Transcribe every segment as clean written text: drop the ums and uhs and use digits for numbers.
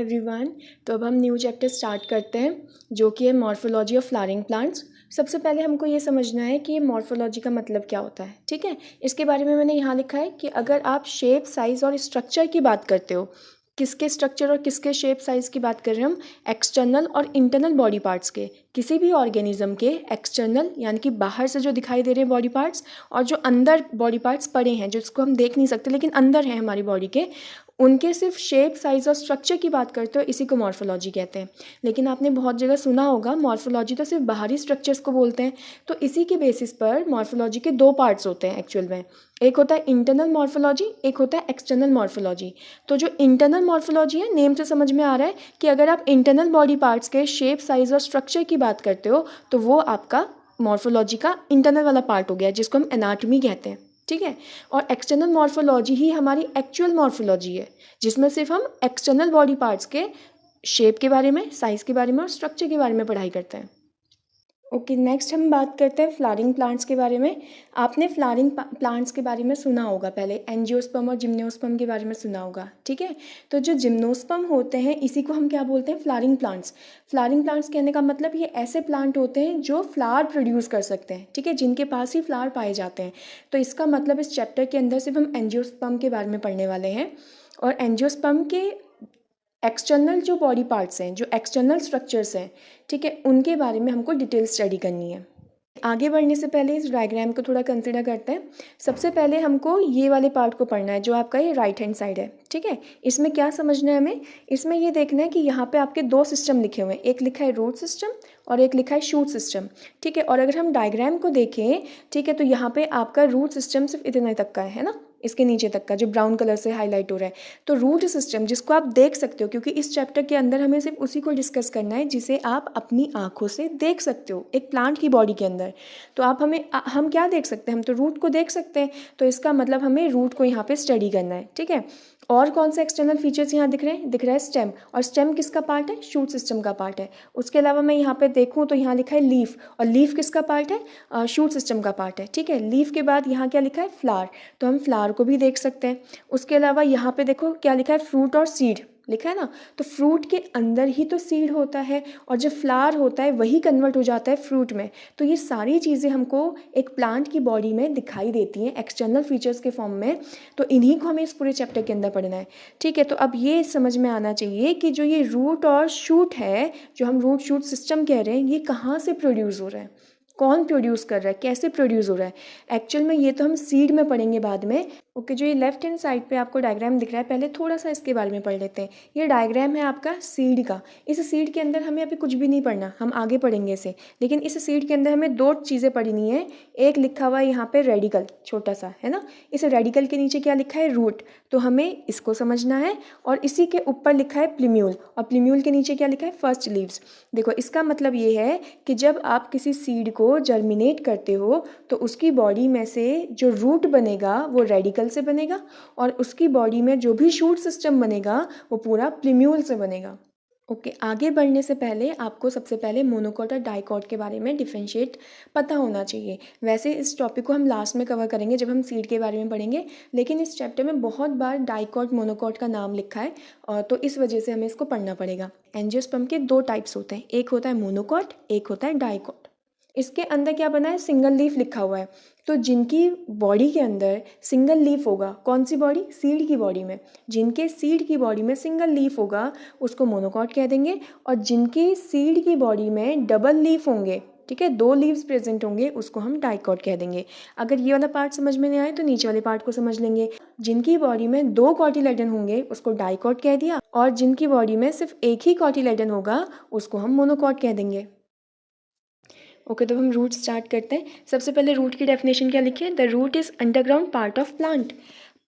Everyone. तो अब हम न्यू चैप्टर स्टार्ट करते हैं जो कि है मॉर्फोलॉजी ऑफ फ्लावरिंग प्लांट्स। सबसे पहले हमको ये समझना है कि ये मॉर्फोलॉजी का मतलब क्या होता है। ठीक है, इसके बारे में मैंने यहाँ लिखा है कि अगर आप शेप, साइज़ और स्ट्रक्चर की बात करते हो, किसके स्ट्रक्चर और किसके शेप साइज़ की बात कर रहे हैं हम, एक्सटर्नल और इंटरनल बॉडी पार्ट्स के, किसी भी ऑर्गेनिज्म के एक्सटर्नल यानी कि बाहर से जो दिखाई दे रहे हैं बॉडी पार्ट्स, और जो अंदर बॉडी पार्ट्स पड़े हैं जिसको हम देख नहीं सकते लेकिन अंदर हैं हमारी बॉडी के, उनके सिर्फ शेप, साइज़ और स्ट्रक्चर की बात करते हो, इसी को मॉर्फोलॉजी कहते हैं। लेकिन आपने बहुत जगह सुना होगा मॉर्फोलॉजी तो सिर्फ बाहरी स्ट्रक्चर्स को बोलते हैं। तो इसी के बेसिस पर मॉर्फोलॉजी के दो पार्ट्स होते हैं एक्चुअल में। एक होता है इंटरनल मॉर्फोलॉजी, एक होता है एक्सटर्नल मॉर्फोलॉजी। तो जो इंटरनल मॉर्फोलॉजी है, नेम से समझ में आ रहा है कि अगर आप इंटरनल बॉडी पार्ट्स के शेप, साइज़ और स्ट्रक्चर की बात करते हो तो वो आपका मॉर्फोलॉजी का इंटरनल वाला पार्ट हो गया, जिसको हम एनाटॉमी कहते हैं। ठीक है, और एक्सटर्नल मॉर्फोलॉजी ही हमारी एक्चुअल मॉर्फोलॉजी है, जिसमें सिर्फ हम एक्सटर्नल बॉडी पार्ट्स के शेप के बारे में, साइज़ के बारे में और स्ट्रक्चर के बारे में पढ़ाई करते हैं। ओके, नेक्स्ट हम बात करते हैं फ्लावरिंग प्लांट्स के बारे में। आपने फ्लावरिंग प्लांट्स के बारे में सुना होगा, पहले एंजियोस्पर्म और जिम्नोस्पर्म के बारे में सुना होगा। ठीक है, तो जो जिम्नोस्पर्म होते हैं इसी को हम क्या बोलते हैं, फ्लावरिंग प्लांट्स। फ्लावरिंग प्लांट्स कहने का मतलब ये ऐसे प्लांट होते हैं जो फ्लावर प्रोड्यूस कर सकते हैं। ठीक है, जिनके पास ही फ्लावर पाए जाते हैं। तो इसका मतलब इस चैप्टर के अंदर सिर्फ हम एंजियोस्पर्म के बारे में पढ़ने वाले हैं, और एंजियोस्पर्म के एक्सटर्नल जो बॉडी पार्ट्स हैं, जो एक्सटर्नल स्ट्रक्चर्स हैं, ठीक है, उनके बारे में हमको डिटेल स्टडी करनी है। आगे बढ़ने से पहले इस डायग्राम को थोड़ा कंसिडर करते हैं। सबसे पहले हमको ये वाले पार्ट को पढ़ना है जो आपका ये राइट हैंड साइड है। ठीक है, इसमें क्या समझना है हमें, इसमें ये देखना है कि यहाँ पे आपके दो सिस्टम लिखे हुए हैं, एक लिखा है रूट सिस्टम और एक लिखा है शूट सिस्टम। ठीक है, और अगर हम डायग्राम को देखें, ठीक है, तो यहाँ पे आपका रूट सिस्टम सिर्फ इतना तक का है ना, इसके नीचे तक का जो ब्राउन कलर से हाईलाइट हो रहा है। तो रूट सिस्टम जिसको आप देख सकते हो, क्योंकि इस चैप्टर के अंदर हमें सिर्फ उसी को डिस्कस करना है जिसे आप अपनी आंखों से देख सकते हो एक प्लांट की बॉडी के अंदर। तो आप हम क्या देख सकते हैं, हम तो रूट को देख सकते हैं, तो इसका मतलब हमें रूट को यहाँ पे स्टडी करना है। ठीक है, और कौन से एक्सटर्नल फीचर्स यहाँ दिख रहे हैं, दिख रहा है स्टेम, और स्टेम किसका पार्ट है, शूट सिस्टम का पार्ट है। उसके अलावा मैं यहाँ पे देखूँ तो यहाँ लिखा है लीफ, और लीफ किसका पार्ट है, शूट सिस्टम का पार्ट है। ठीक है, लीफ के बाद यहाँ क्या लिखा है, फ्लावर, तो हम फ्लावर को भी देख सकते हैं। उसके अलावा यहाँ पे देखो क्या लिखा है, फ्रूट और सीड लिखा है ना, तो फ्रूट के अंदर ही तो सीड होता है, और जब फ्लावर होता है वही कन्वर्ट हो जाता है फ्रूट में। तो ये सारी चीज़ें हमको एक प्लांट की बॉडी में दिखाई देती हैं एक्सटर्नल फीचर्स के फॉर्म में। तो इन्हीं को हमें इस पूरे चैप्टर के अंदर पढ़ना है। ठीक है, तो अब ये समझ में आना चाहिए कि जो ये रूट और शूट है, जो हम रूट शूट सिस्टम कह रहे हैं, ये कहाँ से प्रोड्यूस हो रहा है, कौन प्रोड्यूस कर रहा है, कैसे प्रोड्यूस हो रहा है। एक्चुअल में ये तो हम सीड में पढ़ेंगे बाद में। ओके, जो ये लेफ्ट हैंड साइड पे आपको डायग्राम दिख रहा है, पहले थोड़ा सा इसके बारे में पढ़ लेते हैं। ये डायग्राम है आपका सीड का। इस सीड के अंदर हमें अभी कुछ भी नहीं पढ़ना, हम आगे पढ़ेंगे इसे, लेकिन इस सीड के अंदर हमें दो चीज़ें पढ़नी है। एक लिखा हुआ है यहाँ पे रेडिकल, छोटा सा है ना, इस रेडिकल के नीचे क्या लिखा है, रूट, तो हमें इसको समझना है। और इसी के ऊपर लिखा है प्लीम्यूल, और प्लीम्यूल के नीचे क्या लिखा है, फर्स्ट लीव्स। देखो, इसका मतलब ये है कि जब आप किसी सीड को जर्मिनेट करते हो तो उसकी बॉडी में से जो रूट बनेगा वो रेडिकल से बनेगा, और उसकी बॉडी में जो भी शूट सिस्टम बनेगा वो पूरा प्लीम्यूल से बनेगा। ओके, आगे बढ़ने से पहले आपको सबसे पहले मोनोकॉट और डाइकॉट के बारे में डिफरेंशिएट पता होना चाहिए। वैसे इस टॉपिक को हम लास्ट में कवर करेंगे जब हम सीड के बारे में पढ़ेंगे, लेकिन इस चैप्टर में बहुत बार डाइकॉट, मोनोकॉट का नाम लिखा है, और तो इस वजह से हमें इसको पढ़ना पड़ेगा। एंजियोस्पर्म के दो टाइप्स होते हैं, एक होता है मोनोकॉट, एक होता है डाइकॉट। इसके अंदर क्या बना है, सिंगल लीफ लिखा हुआ है। तो जिनकी बॉडी के अंदर सिंगल लीफ होगा, कौन सी बॉडी, सीड की बॉडी में, जिनके सीड की बॉडी में सिंगल लीफ होगा उसको मोनोकॉट कह देंगे, और जिनकी सीड की बॉडी में डबल लीफ होंगे, ठीक है, दो लीव्स प्रेजेंट होंगे, उसको हम डाइकॉट कह देंगे। अगर ये वाला पार्ट समझ में नहीं आए तो नीचे वाले पार्ट को समझ लेंगे। जिनकी बॉडी में दो कॉटिलेडन होंगे उसको डाइकॉट कह दिया, और जिनकी बॉडी में सिर्फ एक ही कॉटिलेडन होगा उसको हम मोनोकॉट कह देंगे। ओके, तो हम रूट स्टार्ट करते हैं। सबसे पहले रूट की डेफिनेशन क्या लिखी है, the root is underground part of plant.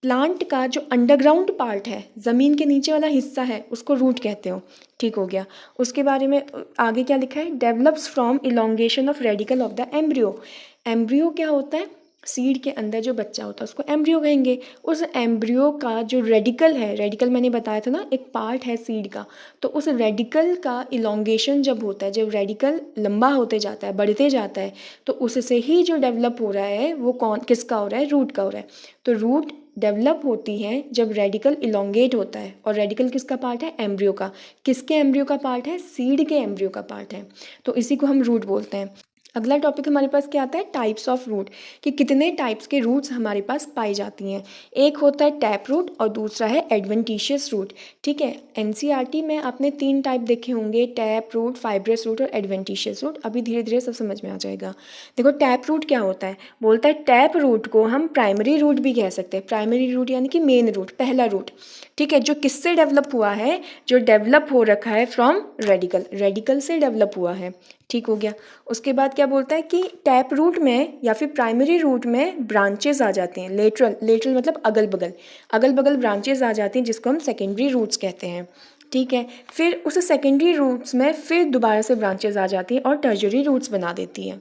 Plant का जो अंडरग्राउंड पार्ट है, ज़मीन के नीचे वाला हिस्सा है, उसको रूट कहते हो। ठीक हो गया। उसके बारे में आगे क्या लिखा है, develops from elongation of radical of the embryo. Embryo क्या होता है, सीड के अंदर जो बच्चा होता है उसको एम्ब्रियो कहेंगे। उस एम्ब्रियो का जो रेडिकल है, रेडिकल मैंने बताया था ना, एक पार्ट है सीड का, तो उस रेडिकल का इलोंगेशन जब होता है, जब रेडिकल लंबा होते जाता है, बढ़ते जाता है, तो उससे ही जो डेवलप हो रहा है वो किसका हो रहा है, रूट का हो रहा है। तो रूट डेवलप होती हैं जब रेडिकल इलोंगेट होता है। और रेडिकल किसका पार्ट है? एम्ब्रियो का। किसके एम्ब्रियो का पार्ट है? सीड के एम्ब्रियो का पार्ट है। तो इसी को हम रूट बोलते हैं। अगला टॉपिक हमारे पास क्या आता है? टाइप्स ऑफ रूट, कि कितने टाइप्स के रूट्स हमारे पास पाई जाती हैं। एक होता है टैप रूट और दूसरा है एडवेंटिशियस रूट। ठीक है, एनसीईआरटी में आपने 3 टाइप देखे होंगे, टैप रूट, फाइब्रस रूट और एडवेंटिशियस रूट। अभी धीरे धीरे सब समझ में आ जाएगा। देखो टैप रूट क्या होता है, बोलता है टैप रूट को हम प्राइमरी रूट भी कह सकते हैं। प्राइमरी रूट यानी कि मेन रूट, पहला रूट। ठीक है, जो किससे डेवलप हुआ है? जो डेवलप हो रखा है फ्रॉम रेडिकल, रेडिकल से डेवलप हुआ है। ठीक हो गया। उसके बाद क्या बोलता है कि टैप रूट में या फिर प्राइमरी रूट में ब्रांचेस आ जाते हैं, लेटरल, लेटरल मतलब अगल बगल, अगल बगल ब्रांचेस आ जाती हैं जिसको हम सेकेंडरी रूट्स कहते हैं। ठीक है, फिर उस सेकेंडरी रूट्स में फिर दोबारा से ब्रांचेस आ जाती हैं और टर्जरी रूट्स बना देती हैं।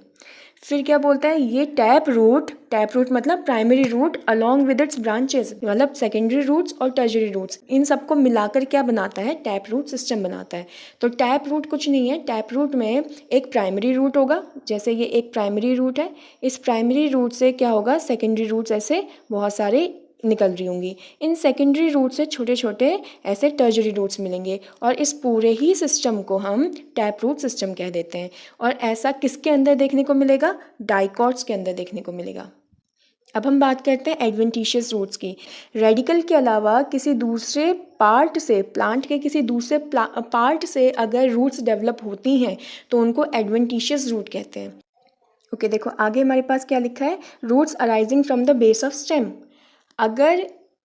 फिर क्या बोलता है, ये टैप रूट मतलब primary root along with its branches, मतलब सेकेंडरी रूट्स और टर्जरी रूट्स, इन सबको मिलाकर क्या बनाता है? टैप रूट सिस्टम बनाता है। तो टैप रूट कुछ नहीं है, टैप रूट में एक प्राइमरी रूट होगा, जैसे ये एक प्राइमरी रूट है, इस प्राइमरी रूट से क्या होगा? सेकेंडरी रूट्स ऐसे बहुत सारे निकल रही होंगी। इन सेकेंडरी रूट से छोटे छोटे ऐसे टर्जरी रूट्स मिलेंगे और इस पूरे ही सिस्टम को हम टैप रूट सिस्टम कह देते हैं। और ऐसा किसके अंदर देखने को मिलेगा? डाइकॉट्स के अंदर देखने को मिलेगा। अब हम बात करते हैं एडवेंटिशियस रूट्स की। रेडिकल के अलावा किसी दूसरे पार्ट से, प्लांट के किसी दूसरे पार्ट से अगर रूट्स डेवलप होती हैं तो उनको एडवेंटिशियस रूट कहते हैं। ओके, देखो आगे हमारे पास क्या लिखा है? Roots arising from the base of stem. अगर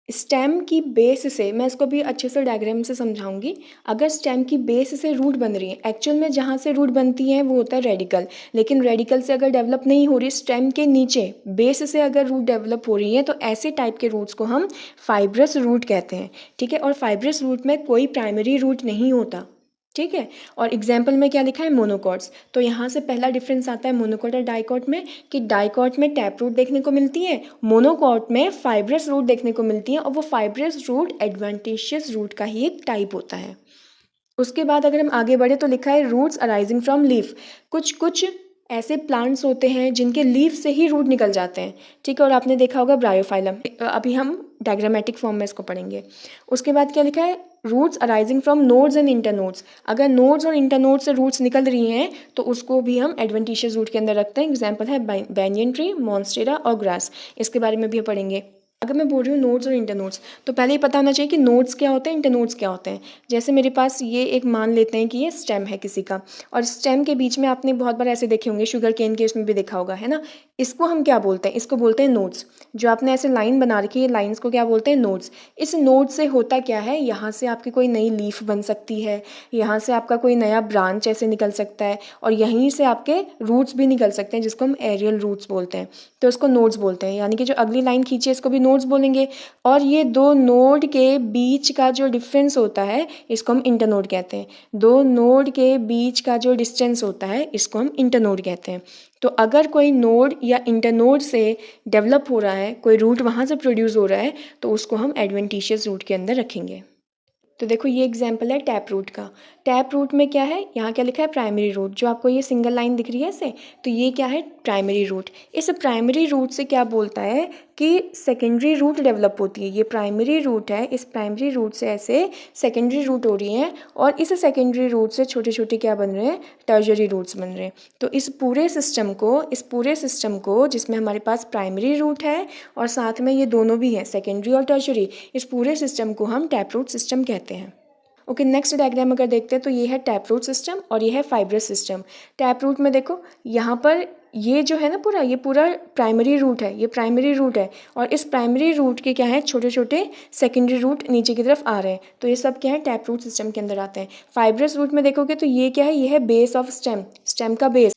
स्टेम की बेस से, मैं इसको भी अच्छे से डायग्राम से समझाऊंगी, अगर स्टेम की बेस से रूट बन रही है, एक्चुअल में जहाँ से रूट बनती है वो होता है रेडिकल, लेकिन रेडिकल से अगर डेवलप नहीं हो रही, स्टेम के नीचे बेस से अगर रूट डेवलप हो रही है, तो ऐसे टाइप के रूट्स को हम फाइब्रस रूट कहते हैं। ठीक है, और फाइब्रस रूट में कोई प्राइमरी रूट नहीं होता। ठीक है, और एग्जाम्पल में क्या लिखा है? मोनोकॉट्स। तो यहाँ से पहला डिफरेंस आता है मोनोकॉट और डाइकॉट में, कि डाइकॉट में टैप रूट देखने को मिलती है, मोनोकॉट में फाइब्रस रूट देखने को मिलती है, और वो फाइब्रस रूट एडवेंटिशियस रूट का ही एक टाइप होता है। उसके बाद अगर हम आगे बढ़े तो लिखा है रूट्स अराइजिंग फ्रॉम लीफ। कुछ कुछ ऐसे प्लांट्स होते हैं जिनके लीफ से ही रूट निकल जाते हैं। ठीक है, और आपने देखा होगा ब्रायोफाइलम, अभी हम डायग्रामेटिक फॉर्म में इसको पढ़ेंगे। उसके बाद क्या लिखा है? Roots arising from nodes and internodes. अगर नोड्स और इंटरनोड्स से रूट्स निकल रही हैं तो उसको भी हम एडवेंटिशियस रूट के अंदर रखते हैं। एग्जाम्पल है बैंयन ट्री, मॉन्स्टेरा और ग्रास, इसके बारे में भी पढ़ेंगे। अगर मैं बोल रही हूँ नोड्स और इंटरनोड्स, तो पहले ही पता होना चाहिए कि नोड्स क्या होते हैं, इंटरनोड्स क्या होते हैं। जैसे मेरे पास ये एक मान लेते हैं कि ये स्टेम है किसी का, और स्टेम के बीच में आपने बहुत बार ऐसे देखे होंगे, शुगर केन के इसमें भी देखा होगा, है ना। इसको हम क्या बोलते हैं? इसको बोलते हैं नोड्स। जो आपने ऐसे लाइन बना रखी है, लाइन्स को क्या बोलते हैं? नोड्स। इस नोड से होता क्या है? यहाँ से आपकी कोई नई लीफ बन सकती है, यहाँ से आपका कोई नया ब्रांच ऐसे निकल सकता है, और यहीं से आपके रूट्स भी निकल सकते हैं जिसको हम एरियल रूट्स बोलते हैं। तो इसको नोड्स बोलते हैं, यानी कि जो अगली लाइन खींची है इसको भी नोड्स बोलेंगे। और ये दो नोड के बीच का जो डिफरेंस होता है इसको हम इंटरनोड कहते हैं। दो नोड के बीच का जो डिस्टेंस होता है इसको हम इंटरनोड कहते हैं। तो अगर कोई नोड या इंटरनोड से डेवलप हो रहा है, कोई रूट वहाँ से प्रोड्यूस हो रहा है, तो उसको हम एडवेंटिशियस रूट के अंदर रखेंगे। तो देखो ये एग्जाम्पल है टैप रूट का। टैप रूट में क्या है? यहाँ क्या लिखा है? Primary root. जो आपको ये सिंगल लाइन दिख रही है ऐसे, तो ये क्या है? Primary root. इस प्राइमरी रूट से क्या बोलता है कि सेकेंडरी रूट डेवलप होती है। ये प्राइमरी रूट है, इस प्राइमरी रूट से ऐसे सेकेंडरी रूट हो रही हैं, और इस सेकेंडरी रूट से छोटे छोटे क्या बन रहे हैं? टर्जरी रूट्स बन रहे हैं। तो इस पूरे सिस्टम को जिसमें हमारे पास प्राइमरी रूट है और साथ में ये दोनों भी हैं, सेकेंडरी और टर्शरी, इस पूरे सिस्टम को हम टैप रूट सिस्टम कहते हैं। ओके, नेक्स्ट डायग्राम अगर देखते हैं तो ये है टैप रूट सिस्टम और ये है फाइब्रस सिस्टम। टैप रूट में देखो यहाँ पर ये जो है ना पूरा, ये पूरा प्राइमरी रूट है, ये प्राइमरी रूट है, और इस प्राइमरी रूट के क्या है? छोटे छोटे सेकेंडरी रूट नीचे की तरफ आ रहे हैं, तो ये सब क्या है? टैप रूट सिस्टम के अंदर आते हैं। फाइब्रस रूट में देखोगे तो ये क्या है? ये है बेस ऑफ स्टेम, स्टेम का बेस,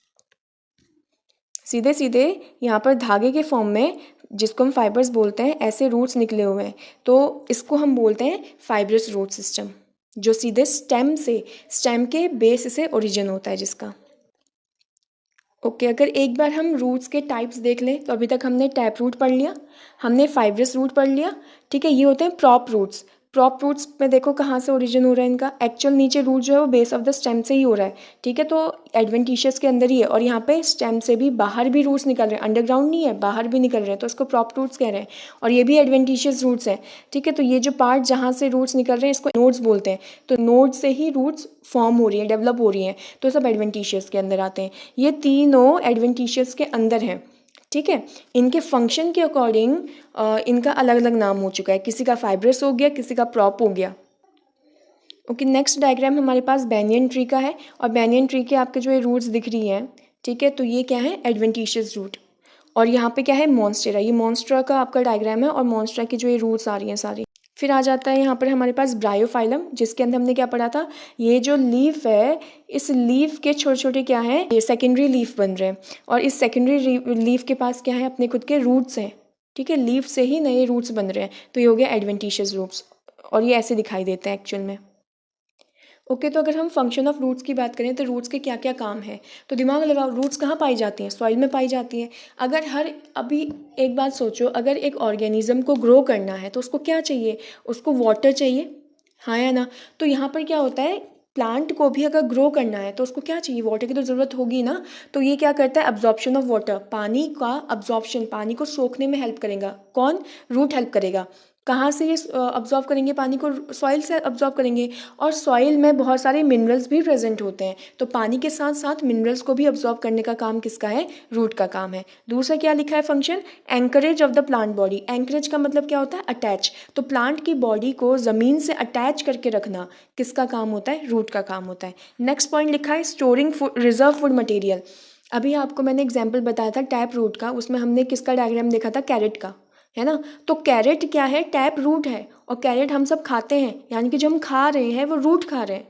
सीधे सीधे यहाँ पर धागे के फॉर्म में, जिसको हम फाइबर्स बोलते हैं, ऐसे रूट्स निकले हुए हैं, तो इसको हम बोलते हैं फाइब्रस रूट सिस्टम, जो सीधे स्टेम के बेस से ओरिजिन होता है जिसका। ओके, अगर एक बार हम रूट्स के टाइप्स देख लें, तो अभी तक हमने टैप रूट पढ़ लिया, हमने फाइब्रस रूट पढ़ लिया। ठीक है, ये होते हैं प्रॉप रूट्स। प्रॉप रूट्स में देखो कहाँ से ओरिजिन हो रहा है इनका, एक्चुअल नीचे रूट जो है वो बेस ऑफ द स्टेम से ही हो रहा है, ठीक है, तो एडवेंटिशियस के अंदर ही है, और यहाँ पे स्टेम से भी बाहर भी रूट्स निकल रहे हैं, अंडरग्राउंड नहीं है, बाहर भी निकल रहे हैं, तो इसको प्रॉप रूट्स कह रहे हैं, और ये भी एडवेंटिशियस रूट्स हैं, ठीक है। तो ये जो पार्ट जहाँ से रूट्स निकल रहे हैं इसको नोड्स बोलते हैं, तो नोड से ही रूट्स फॉर्म हो रही हैं, डेवलप हो रही हैं, तो सब एडवेंटिशियस के अंदर आते हैं। ये तीनों एडवेंटिशियस के अंदर हैं, ठीक है। इनके फंक्शन के अकॉर्डिंग इनका अलग अलग नाम हो चुका है, किसी का फाइब्रस हो गया, किसी का प्रॉप हो गया। ओके, नेक्स्ट डायग्राम हमारे पास बैनियन ट्री का है, और बैनियन ट्री के आपके जो ये रूट्स दिख रही हैं, ठीक है, तो ये क्या है, एडवेंटिशियस रूट, और यहाँ पे क्या है, मॉन्स्टेरा, ये मॉन्स्टेरा का आपका डायग्राम है, और मॉन्स्टेरा की जो ये रूट्स आ रही हैं सारी। फिर आ जाता है यहाँ पर हमारे पास ब्रायोफाइलम, जिसके अंदर हमने क्या पढ़ा था, ये जो लीफ है, इस लीफ के छोटे छोटे क्या हैं, ये सेकेंडरी लीफ बन रहे हैं, और इस सेकेंडरी लीफ के पास क्या है, अपने खुद के रूट्स हैं, ठीक है, लीफ से ही नए रूट्स बन रहे हैं, तो ये हो गया एडवेंटिशियस रूट्स, और ये ऐसे दिखाई देते हैं एक्चुअल में। ओके, तो अगर हम फंक्शन ऑफ रूट्स की बात करें तो रूट्स के क्या क्या काम है, तो दिमाग लगाओ, रूट्स कहाँ पाई जाती हैं, सॉइल में पाई जाती हैं। अगर अभी एक बात सोचो, अगर एक ऑर्गेनिज्म को ग्रो करना है तो उसको क्या चाहिए, उसको वाटर चाहिए, हाँ या ना। तो यहाँ पर क्या होता है, प्लांट को भी अगर ग्रो करना है तो उसको क्या चाहिए, वाटर की तो ज़रूरत होगी ना। तो ये क्या करता है, अब्जॉर्प्शन ऑफ वाटर, पानी का अब्जॉर्प्शन, पानी को सोखने में हेल्प करेगा कौन, रूट हेल्प करेगा। कहाँ से ये अब्जॉर्ब करेंगे पानी को, सॉइल से अब्जॉर्ब करेंगे, और सॉइल में बहुत सारे मिनरल्स भी प्रेजेंट होते हैं, तो पानी के साथ साथ मिनरल्स को भी अब्जॉर्ब करने का काम किसका है, रूट का काम है। दूसरा क्या लिखा है function, anchorage of the plant body, anchorage का मतलब क्या होता है, अटैच, तो प्लांट की बॉडी को ज़मीन से अटैच करके रखना किसका काम होता है, रूट का काम होता है। नेक्स्ट पॉइंट लिखा है storing food, reserve food material. अभी आपको मैंने एग्जाम्पल बताया था टैप रूट का, उसमें हमने किसका डायग्राम देखा था, कैरेट का, है ना। तो कैरेट क्या है, टैप रूट है, और कैरेट हम सब खाते हैं, यानी कि जो हम खा रहे हैं वो रूट खा रहे हैं।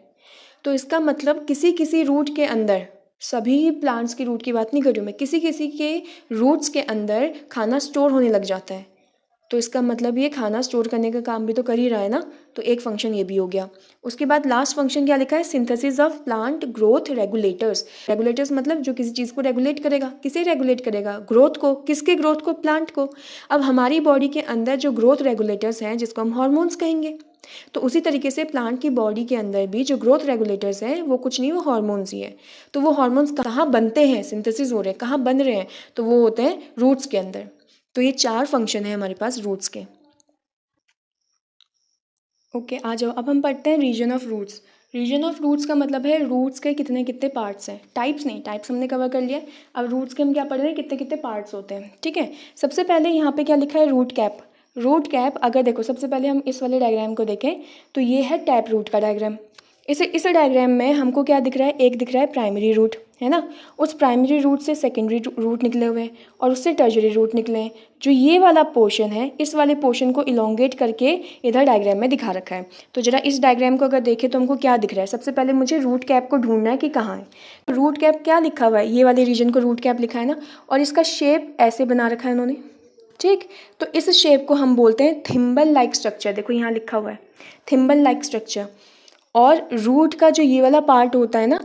तो इसका मतलब किसी किसी रूट के अंदर, सभी प्लांट्स की रूट की बात नहीं कर रही हूँ मैं, किसी किसी के रूट्स के अंदर खाना स्टोर होने लग जाता है, तो इसका मतलब ये खाना स्टोर करने का काम भी तो कर ही रहा है ना, तो एक फंक्शन ये भी हो गया। उसके बाद लास्ट फंक्शन क्या लिखा है, synthesis of plant growth regulators. Regulators मतलब जो किसी चीज़ को रेगुलेट करेगा, किसे रेगुलेट करेगा, ग्रोथ को, किसके ग्रोथ को, प्लांट को। अब हमारी बॉडी के अंदर जो ग्रोथ रेगुलेटर्स हैं, जिसको हम हॉर्मोन्स कहेंगे, तो उसी तरीके से प्लांट की बॉडी के अंदर भी जो ग्रोथ रेगुलेटर्स हैं वो कुछ नहीं, वो हॉर्मोन्स ही है। तो वो हॉर्मोन्स कहाँ बनते हैं, सिंथेसिस हो रहे हैं, कहाँ बन रहे हैं, तो वो होते हैं रूट्स के अंदर। तो ये 4 फंक्शन है हमारे पास रूट्स के। ओके, आ जाओ, अब हम पढ़ते हैं region of roots. Region of roots का मतलब है रूट्स के कितने कितने पार्ट्स हैं, टाइप्स नहीं, टाइप्स हमने कवर कर लिया। अब रूट्स के हम क्या पढ़ रहे हैं, कितने कितने पार्ट्स होते हैं, ठीक है। सबसे पहले यहाँ पे क्या लिखा है, रूट कैप। रूट कैप, अगर देखो सबसे पहले हम इस वाले डायग्राम को देखें तो ये है टैप रूट का डायग्राम। इस डायग्राम में हमको क्या दिख रहा है, एक दिख रहा है प्राइमरी रूट, है ना, उस प्राइमरी रूट से सेकेंडरी रूट निकले हुए हैं, और उससे टर्शरी रूट निकले हैं। जो ये वाला पोर्शन है, इस वाले पोर्शन को इलोंगेट करके इधर डायग्राम में दिखा रखा है। तो जरा इस डायग्राम को अगर देखें तो हमको क्या दिख रहा है, सबसे पहले मुझे रूट कैप को ढूंढना है कि कहाँ है। रूट कैप क्या लिखा हुआ है, ये वाले रीजन को रूट कैप लिखा है ना, और इसका शेप ऐसे बना रखा है उन्होंने, ठीक। तो इस शेप को हम बोलते हैं थिम्बल लाइक स्ट्रक्चर, देखो यहाँ लिखा हुआ है थिम्बल लाइक स्ट्रक्चर। और रूट का जो ये वाला पार्ट होता है ना,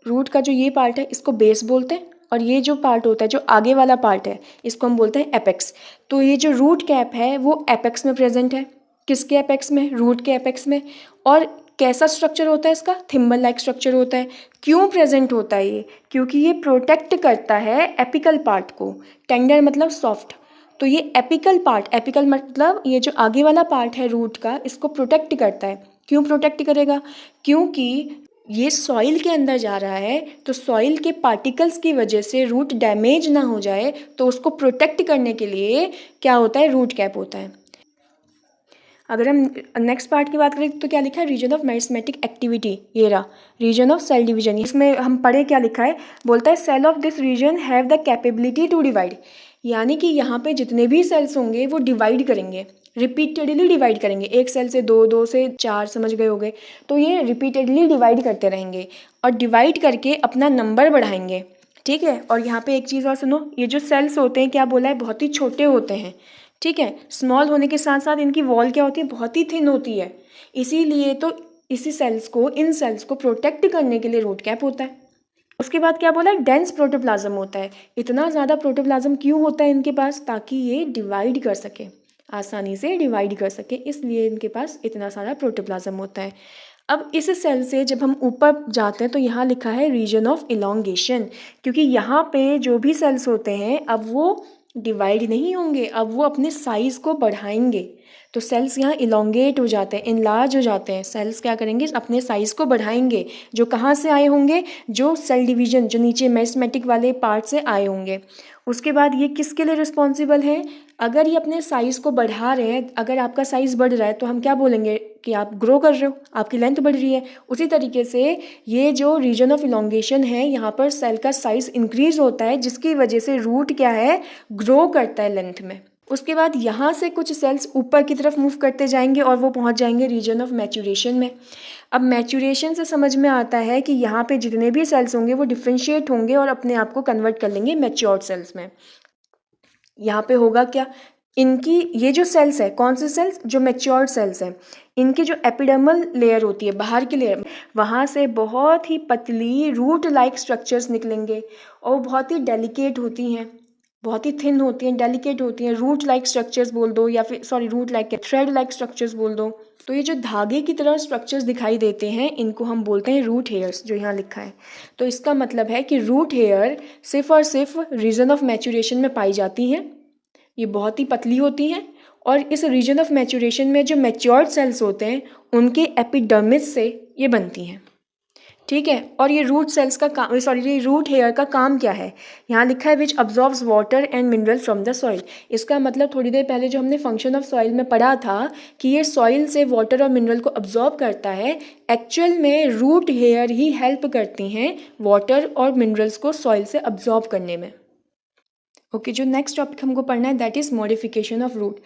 रूट का जो ये पार्ट है इसको बेस बोलते हैं, और ये जो पार्ट होता है, जो आगे वाला पार्ट है, इसको हम बोलते हैं एपेक्स। तो ये जो रूट कैप है वो एपेक्स में प्रेजेंट है, किसके एपेक्स में, रूट के एपेक्स में। और कैसा स्ट्रक्चर होता है इसका, थिम्बल लाइक स्ट्रक्चर होता है। क्यों प्रेजेंट होता है ये, क्योंकि ये प्रोटेक्ट करता है एपिकल पार्ट को, टेंडर मतलब सॉफ्ट। तो ये एपिकल पार्ट, एपिकल मतलब ये जो आगे वाला पार्ट है रूट का, इसको प्रोटेक्ट करता है। क्यों प्रोटेक्ट करेगा, क्योंकि ये सॉइल के अंदर जा रहा है, तो सॉइल के पार्टिकल्स की वजह से रूट डैमेज ना हो जाए, तो उसको प्रोटेक्ट करने के लिए क्या होता है, रूट कैप होता है। अगर हम नेक्स्ट पार्ट की बात करें तो क्या लिखा है, रीजन ऑफ मेरिस्मेटिक एक्टिविटी, ये रहा रीजन ऑफ सेल डिवीजन। इसमें हम पढ़े क्या लिखा है, बोलता है cell of this region have the capability to divide, यानी कि यहाँ पे जितने भी सेल्स होंगे वो डिवाइड करेंगे, रिपीटेडली डिवाइड करेंगे, एक सेल से दो, दो से चार, समझ गए होंगे। तो ये रिपीटेडली डिवाइड करते रहेंगे, और डिवाइड करके अपना नंबर बढ़ाएंगे, ठीक है। और यहाँ पे एक चीज़ और सुनो, ये जो सेल्स होते हैं क्या बोला है, बहुत ही छोटे होते हैं, ठीक है। स्मॉल होने के साथ साथ इनकी वॉल क्या होती है, बहुत ही थिन होती है, इसीलिए तो इसी सेल्स को, इन सेल्स को प्रोटेक्ट करने के लिए रूट कैप होता है। उसके बाद क्या बोला है, डेंस प्रोटोप्लाज्म होता है। इतना ज़्यादा प्रोटोप्लाज्म क्यों होता है इनके पास, ताकि ये डिवाइड कर सके, आसानी से डिवाइड कर सके, इसलिए इनके पास इतना सारा प्रोटोप्लाज्म होता है। अब इस सेल से जब हम ऊपर जाते हैं तो यहाँ लिखा है रीजन ऑफ इलोंगेशन, क्योंकि यहाँ पे जो भी सेल्स होते हैं अब वो डिवाइड नहीं होंगे, अब वो अपने साइज़ को बढ़ाएंगे। तो सेल्स यहाँ इलोंगेट हो जाते हैं, इनलार्ज हो जाते हैं। सेल्स क्या करेंगे, अपने साइज़ को बढ़ाएंगे, जो कहाँ से आए होंगे, जो सेल डिवीजन जो नीचे मेरिस्टेमेटिक वाले पार्ट से आए होंगे। उसके बाद ये किसके लिए रिस्पॉन्सिबल है, अगर ये अपने साइज़ को बढ़ा रहे हैं, अगर आपका साइज़ बढ़ रहा है तो हम क्या बोलेंगे कि आप ग्रो कर रहे हो, आपकी लेंथ बढ़ रही है। उसी तरीके से ये जो रीजन ऑफ इलोंगेशन है, यहाँ पर सेल का साइज़ इंक्रीज होता है, जिसकी वजह से रूट क्या है, ग्रो करता है लेंथ में। उसके बाद यहाँ से कुछ सेल्स ऊपर की तरफ मूव करते जाएंगे और वो पहुँच जाएंगे रीजन ऑफ मैच्यूरेशन में। अब मैच्यूरेशन से समझ में आता है कि यहाँ पे जितने भी सेल्स होंगे वो डिफ्रेंशिएट होंगे और अपने आप को कन्वर्ट कर लेंगे मैच्योर्ड सेल्स में। यहाँ पे होगा क्या, इनकी ये जो सेल्स है, कौन से सेल्स, जो मैच्योर्ड सेल्स हैं, इनकी जो एपिडर्मल लेयर होती है, बाहर की लेयर, वहाँ से बहुत ही पतली रूट लाइक स्ट्रक्चर्स निकलेंगे और बहुत ही डेलिकेट होती हैं, बहुत ही थिन होती हैं, डेलिकेट होती हैं। रूट लाइक स्ट्रक्चर्स बोल दो, या फिर सॉरी रूट लाइक के थ्रेड लाइक स्ट्रक्चर्स बोल दो। तो ये जो धागे की तरह स्ट्रक्चर्स दिखाई देते हैं, इनको हम बोलते हैं रूट हेयर्स, जो यहाँ लिखा है। तो इसका मतलब है कि रूट हेयर सिर्फ और सिर्फ रीजन ऑफ मैच्यूरेशन में पाई जाती हैं, ये बहुत ही पतली होती हैं, और इस रीजन ऑफ मैच्यूरेशन में जो मैच्योर्ड सेल्स होते हैं उनके एपिडर्मिस से ये बनती हैं, ठीक है। और ये रूट सेल्स का काम, ये रूट हेयर का काम क्या है, यहाँ लिखा है which absorbs water and mineral from the soil. इसका मतलब थोड़ी देर पहले जो हमने फंक्शन ऑफ सॉइल में पढ़ा था कि ये सॉइल से वाटर और मिनरल को अब्जॉर्ब करता है, एक्चुअल में रूट हेयर ही हेल्प करती हैं वाटर और मिनरल्स को सॉइल से अब्जॉर्ब करने में। ओके, जो नेक्स्ट टॉपिक हमको पढ़ना है that is modification of root.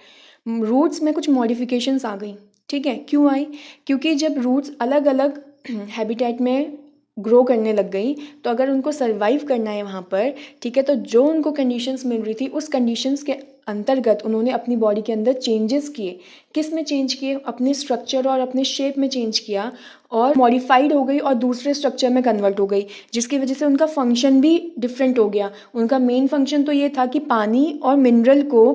Roots में कुछ मॉडिफिकेशंस आ गई, ठीक है। क्यों आई, क्योंकि जब रूट्स अलग अलग हैबिटेट में ग्रो करने लग गई, तो अगर उनको सर्वाइव करना है वहाँ पर, ठीक है, तो जो उनको कंडीशंस मिल रही थी उस कंडीशंस के अंतर्गत उन्होंने अपनी बॉडी के अंदर चेंजेस किए। किस में चेंज किए, अपने स्ट्रक्चर और अपने शेप में चेंज किया, और मॉडिफाइड हो गई और दूसरे स्ट्रक्चर में कन्वर्ट हो गई, जिसकी वजह से उनका फंक्शन भी डिफरेंट हो गया। उनका मेन फंक्शन तो ये था कि पानी और मिनरल को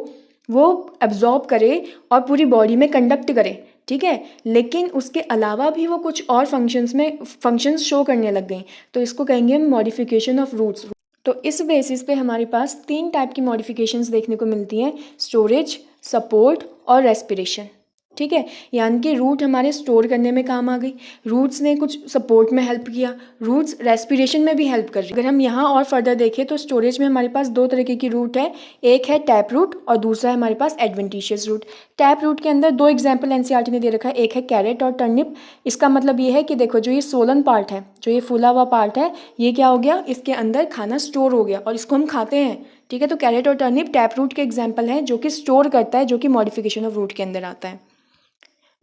वो एब्जॉर्ब करे और पूरी बॉडी में कंडक्ट करे, ठीक है, लेकिन उसके अलावा भी वो कुछ और फंक्शंस शो करने लग गई। तो इसको कहेंगे हम मॉडिफिकेशन ऑफ रूट्स। तो इस बेसिस पे हमारे पास 3 टाइप की मॉडिफिकेशंस देखने को मिलती हैं, स्टोरेज, सपोर्ट और रेस्पिरेशन, ठीक है। यानी कि रूट हमारे स्टोर करने में काम आ गई, रूट्स ने कुछ सपोर्ट में हेल्प किया, रूट्स रेस्पिरेशन में भी हेल्प कर रही है। अगर हम यहाँ और फर्दर देखें तो स्टोरेज में हमारे पास 2 तरीके की रूट है, एक है टैप रूट और दूसरा है हमारे पास एडवेंटिशियस रूट। टैप रूट के अंदर 2 एग्जाम्पल एनसीईआरटी ने दे रखा है, एक है कैरेट और टर्निप। इसका मतलब ये है कि देखो जो ये सोलन पार्ट है, जो ये फूला हुआ पार्ट है, ये क्या हो गया, इसके अंदर खाना स्टोर हो गया और इसको हम खाते हैं, ठीक है। तो कैरेट और टर्निप टैप रूट के एग्जाम्पल हैं जो कि स्टोर करता है, जो कि मॉडिफिकेशन ऑफ रूट के अंदर आता है।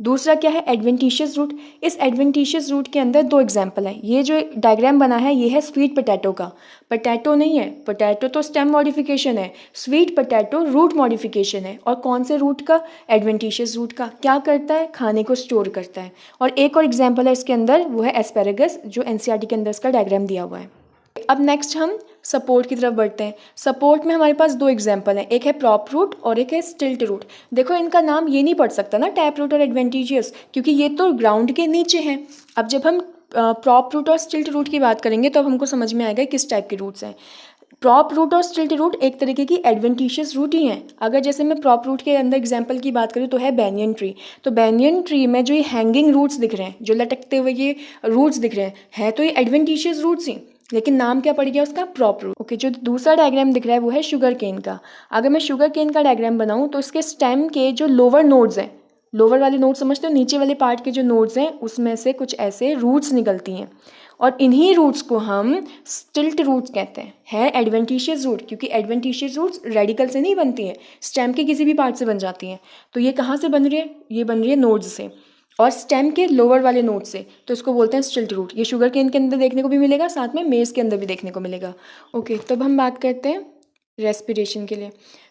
दूसरा क्या है, एडवेंटिशियस रूट। इस एडवेंटिशियस रूट के अंदर 2 एग्जाम्पल हैं। ये जो डायग्राम बना है ये है स्वीट पोटैटो का, पोटैटो नहीं है, पोटैटो तो स्टेम मॉडिफिकेशन है, स्वीट पोटैटो रूट मॉडिफिकेशन है। और कौन से रूट का, एडवेंटिशियस रूट का। क्या करता है, खाने को स्टोर करता है। और एक और एग्जाम्पल है इसके अंदर, वो है एस्पेरेगस, जो एनसीईआरटी के अंदर इसका डायग्राम दिया हुआ है। अब नेक्स्ट हम सपोर्ट की तरफ बढ़ते हैं। सपोर्ट में हमारे पास 2 एग्जाम्पल हैं, एक है प्रॉप रूट और एक है स्टिल्ट रूट। देखो इनका नाम ये नहीं पढ़ सकता ना, टैप रूट और एडवेंटिशियस, क्योंकि ये तो ग्राउंड के नीचे हैं। अब जब हम प्रॉप रूट और स्टिल्ट रूट की बात करेंगे तो अब हमको समझ में आएगा किस टाइप के रूट्स हैं। प्रॉप रूट और स्टिल्ट रूट एक तरीके की एडवेंटिशियस रूट ही हैं। अगर जैसे मैं प्रॉप रूट के अंदर एग्जांपल की बात करूँ तो है बैनियन ट्री। तो बैनियन ट्री में जो ये हैंगिंग रूट्स दिख रहे हैं, जो लटकते हुए ये रूट्स दिख रहे हैं तो ये एडवेंटिशियस रूट्स ही, लेकिन नाम क्या पड़ गया उसका, प्रॉप रूट। ओके, जो दूसरा डायग्राम दिख रहा है वो है शुगर केन का। अगर मैं शुगर केन का डायग्राम बनाऊँ तो इसके स्टेम के जो लोअर नोड्स हैं, लोअर वाले नोड्स समझते हो, नीचे वाले पार्ट के जो नोड्स हैं उसमें से कुछ ऐसे रूट्स निकलती हैं, और इन्हीं रूट्स को हम स्टिल्ट रूट्स कहते हैं। है एडवेंटिशियस रूट, क्योंकि एडवेंटिशियस रूट्स रेडिकल से नहीं बनती हैं, स्टेम के किसी भी पार्ट से बन जाती हैं। तो ये कहाँ से बन रही है, ये बन रही है नोड्स से और स्टेम के लोअर वाले नोड से, तो इसको बोलते हैं स्टिल्ट रूट। ये शुगर केन के अंदर देखने को भी मिलेगा, साथ में मेज़ के अंदर भी देखने को मिलेगा। ओके, तब हम बात करते हैं रेस्पिरेशन के लिए।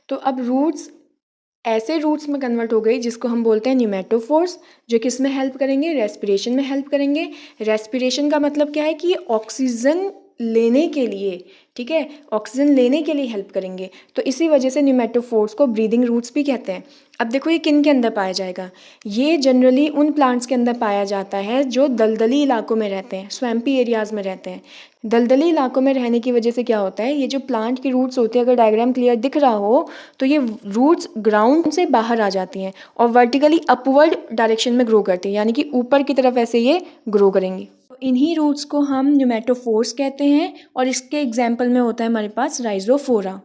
तो अब रूट्स ऐसे रूट्स में कन्वर्ट हो गई जिसको हम बोलते हैं न्यूमेटोफोर्स, जो किस में हेल्प करेंगे, रेस्पिरेशन में हेल्प करेंगे। रेस्पिरेशन का मतलब क्या है कि ऑक्सीजन लेने के लिए ठीक है, ऑक्सीजन लेने के लिए हेल्प करेंगे। तो इसी वजह से न्यूमेटोफोर्स को ब्रीदिंग रूट्स भी कहते हैं। अब देखो ये किन के अंदर पाया जाएगा, ये जनरली उन प्लांट्स के अंदर पाया जाता है जो दलदली इलाकों में रहते हैं, स्वैम्पी एरियाज़ में रहते हैं। दलदली इलाकों में रहने की वजह से क्या होता है, ये जो प्लांट की रूट्स होती है, अगर डायग्राम क्लियर दिख रहा हो तो ये रूट्स ग्राउंड से बाहर आ जाती हैं और वर्टिकली अपवर्ड डायरेक्शन में ग्रो करती हैं, यानी कि ऊपर की तरफ ऐसे ये ग्रो करेंगी। तो इन्हीं रूट्स को हम न्यूमेटोफोर्स कहते हैं और इसके एग्जाम्पल में होता है हमारे पास राइजोफोरा।